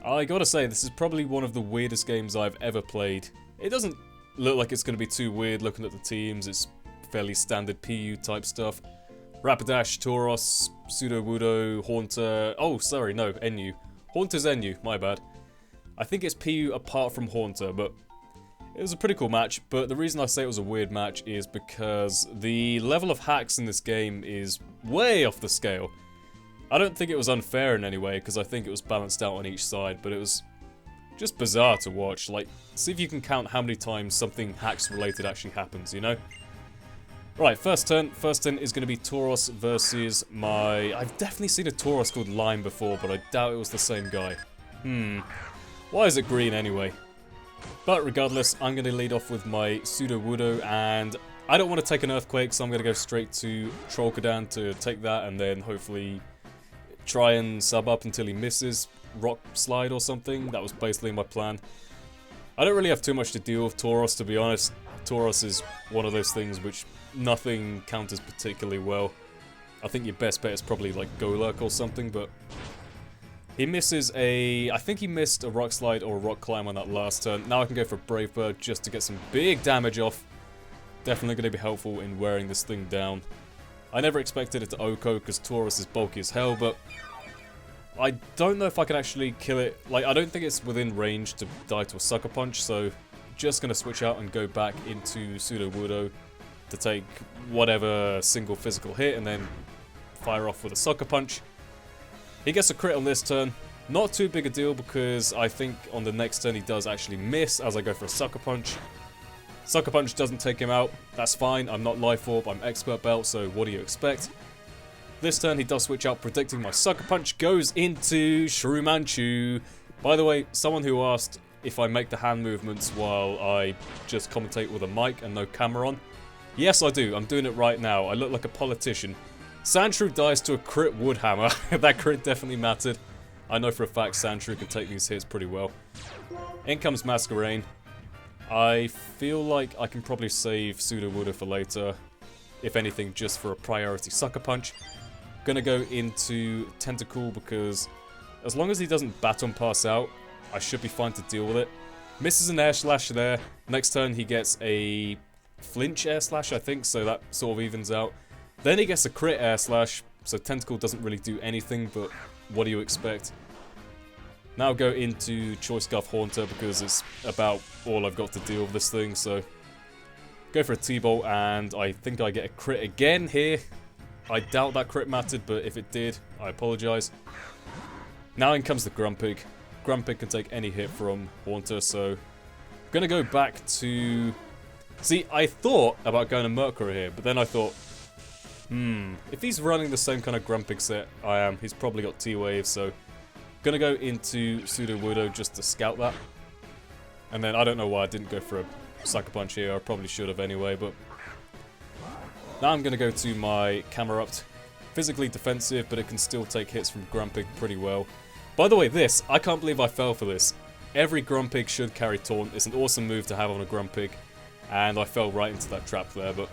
I gotta say, this is probably one of the weirdest games I've ever played. It doesn't look like it's gonna be too weird looking at the teams. It's fairly standard PU type stuff. Rapidash, Tauros, Sudowoodo, Haunter... Oh, sorry, no, NU. Haunter's NU, my bad. I think it's PU apart from Haunter, but it was a pretty cool match. But the reason I say it was a weird match is because the level of hacks in this game is way off the scale. I don't think it was unfair in any way, because I think it was balanced out on each side, but it was just bizarre to watch. Like, see if you can count how many times something hacks related actually happens, you know? Right, first turn. First turn is going to be Tauros versus my... I've definitely seen a Tauros called Lime before, but I doubt it was the same guy. Why is it green anyway? But regardless, I'm going to lead off with my Sudowoodo, and I don't want to take an Earthquake, so I'm going to go straight to Trollcadan to take that, and then hopefully try and sub up until he misses Rock Slide or something. That was basically my plan. I don't really have too much to deal with Tauros, to be honest. Tauros is one of those things which nothing counters particularly well. I think your best bet is probably like Golurk or something, but he misses a... I think he missed a Rock Slide or a Rock Climb on that last turn. Now I can go for Brave Bird just to get some big damage off. Definitely going to be helpful in wearing this thing down. I never expected it to OHKO because Tauros is bulky as hell, but I don't know if I can actually kill it. Like, I don't think it's within range to die to a Sucker Punch, so just going to switch out and go back into Sudowoodo to take whatever single physical hit and then fire off with a Sucker Punch. He gets a crit on this turn. Not too big a deal because I think on the next turn he does actually miss as I go for a Sucker Punch. Sucker Punch doesn't take him out. That's fine. I'm not Life Orb. I'm Expert Belt, so what do you expect? This turn he does switch out, predicting my Sucker Punch goes into Shrew. By the way, someone who asked if I make the hand movements while I just commentate with a mic and no camera on. Yes, I do. I'm doing it right now. I look like a politician. Sandshrew dies to a crit Woodhammer. That crit definitely mattered. I know for a fact Sandshrew can take these hits pretty well. In comes Masquerain. I feel like I can probably save Sudowoodo for later. If anything, just for a priority Sucker Punch. Gonna go into Tentacle because as long as he doesn't Baton Pass out, I should be fine to deal with it. Misses an Air Slash there. Next turn he gets a Flinch Air Slash, I think, so that sort of evens out. Then he gets a crit Air Slash, so Tentacle doesn't really do anything, but what do you expect? Now go into Choice Scarf Haunter because it's about all I've got to deal with this thing, so go for a T-Bolt, and I think I get a crit again here. I doubt that crit mattered, but if it did, I apologise. Now in comes the Grumpig. Grumpig can take any hit from Haunter, so I'm gonna go back to... See, I thought about going to Murkrow here, but then I thought, if he's running the same kind of Grumpig set I am, he's probably got T-Wave, so gonna go into Sudowoodo just to scout that. And then I don't know why I didn't go for a Sucker Punch here, I probably should have anyway, but now I'm gonna go to my Camerupt. Physically defensive, but it can still take hits from Grumpig pretty well. By the way, this, I can't believe I fell for this. Every Grumpig should carry Taunt, it's an awesome move to have on a Grumpig, and I fell right into that trap there, but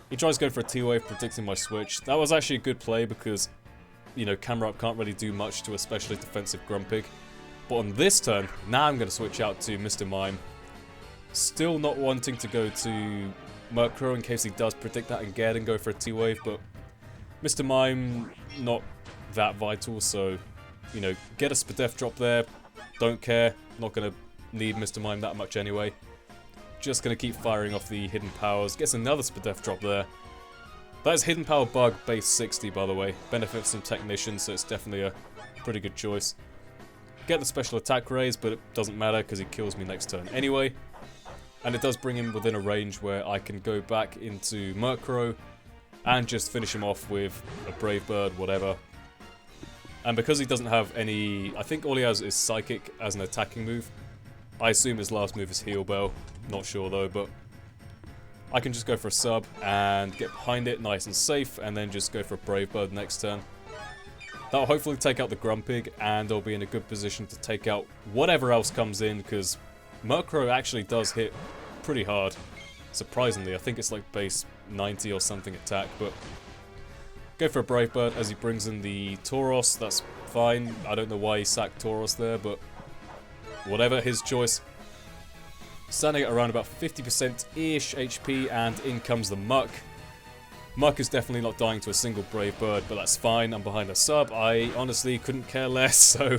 he tries going for a T-Wave, predicting my switch. That was actually a good play because, you know, Camerupt can't really do much to a especially defensive Grumpig. But on this turn, now I'm going to switch out to Mr. Mime. Still not wanting to go to Murkrow in case he does predict that and get and go for a T-Wave, but Mr. Mime, not that vital, so, you know, get a Spadef drop there, don't care, not going to need Mr. Mime that much anyway. Just going to keep firing off the Hidden Powers, gets another Spadef drop there. That is Hidden Power Bug, base 60 by the way, benefits from Technician, so it's definitely a pretty good choice. Get the special attack raise, but it doesn't matter because he kills me next turn anyway. And it does bring him within a range where I can go back into Murkrow and just finish him off with a Brave Bird, whatever. And because he doesn't have any... I think all he has is Psychic as an attacking move. I assume his last move is Heal Bell. Not sure though, but I can just go for a sub and get behind it nice and safe, and then just go for a Brave Bird next turn. That'll hopefully take out the Grumpig, and I'll be in a good position to take out whatever else comes in, because Murkrow actually does hit pretty hard. Surprisingly, I think it's like base 90 or something attack, but go for a Brave Bird as he brings in the Tauros. That's fine. I don't know why he sacked Tauros there, but whatever, his choice. Standing at around about 50%-ish HP, and in comes the Muck. Muck is definitely not dying to a single Brave Bird, but that's fine. I'm behind a sub. I honestly couldn't care less, so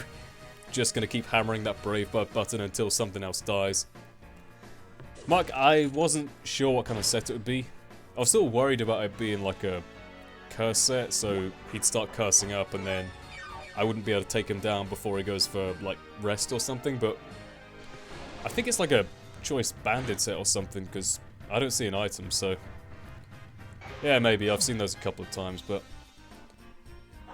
just gonna keep hammering that Brave Bird button until something else dies. Muck, I wasn't sure what kind of set it would be. I was still worried about it being like a curse set, so he'd start cursing up and then I wouldn't be able to take him down before he goes for like rest or something, but I think it's like a choice banded set or something, because I don't see an item, so yeah, maybe. I've seen those a couple of times, but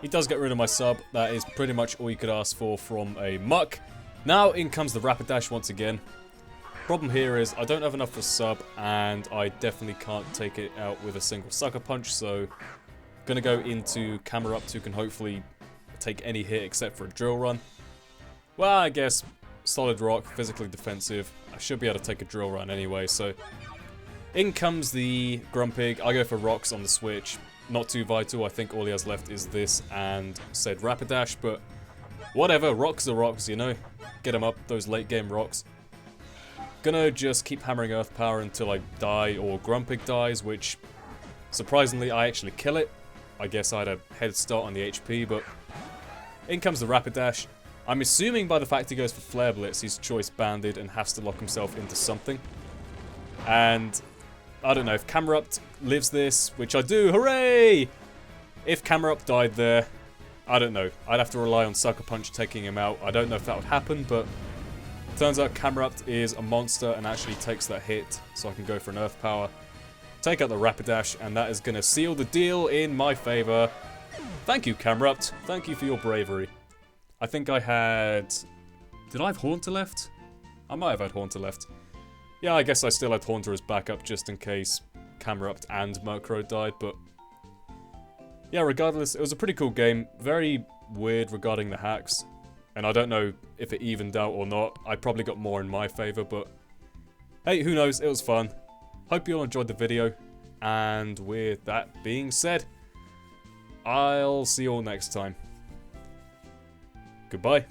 he does get rid of my sub. That is pretty much all you could ask for from a Muck. Now in comes the Rapidash once again. Problem here is I don't have enough for sub, and I definitely can't take it out with a single Sucker Punch, so gonna go into Camerupt, who can hopefully take any hit except for a Drill Run. Well, I guess Solid Rock, physically defensive. I should be able to take a Drill Run anyway, so in comes the Grumpig. I go for Rocks on the switch. Not too vital. I think all he has left is this and said Rapidash, but whatever. Rocks are rocks, you know. Get him up, those late game rocks. Gonna just keep hammering Earth Power until I die or Grumpig dies, which surprisingly I actually kill it. I guess I had a head start on the HP, but in comes the Rapidash. I'm assuming by the fact he goes for Flare Blitz, he's choice banded and has to lock himself into something. And I don't know, if Camerupt lives this, which I do, hooray! If Camerupt died there, I don't know. I'd have to rely on Sucker Punch taking him out. I don't know if that would happen, but turns out Camerupt is a monster and actually takes that hit, so I can go for an Earth Power. Take out the Rapidash, and that is going to seal the deal in my favour. Thank you, Camerupt. Thank you for your bravery. I think I had... Did I have Haunter left? I might have had Haunter left. Yeah, I guess I still had Haunter as backup just in case Camerupt and Murkrow died, but yeah, regardless, it was a pretty cool game. Very weird regarding the hacks, and I don't know if it evened out or not. I probably got more in my favour, but hey, who knows, it was fun. Hope you all enjoyed the video, and with that being said, I'll see you all next time. Goodbye.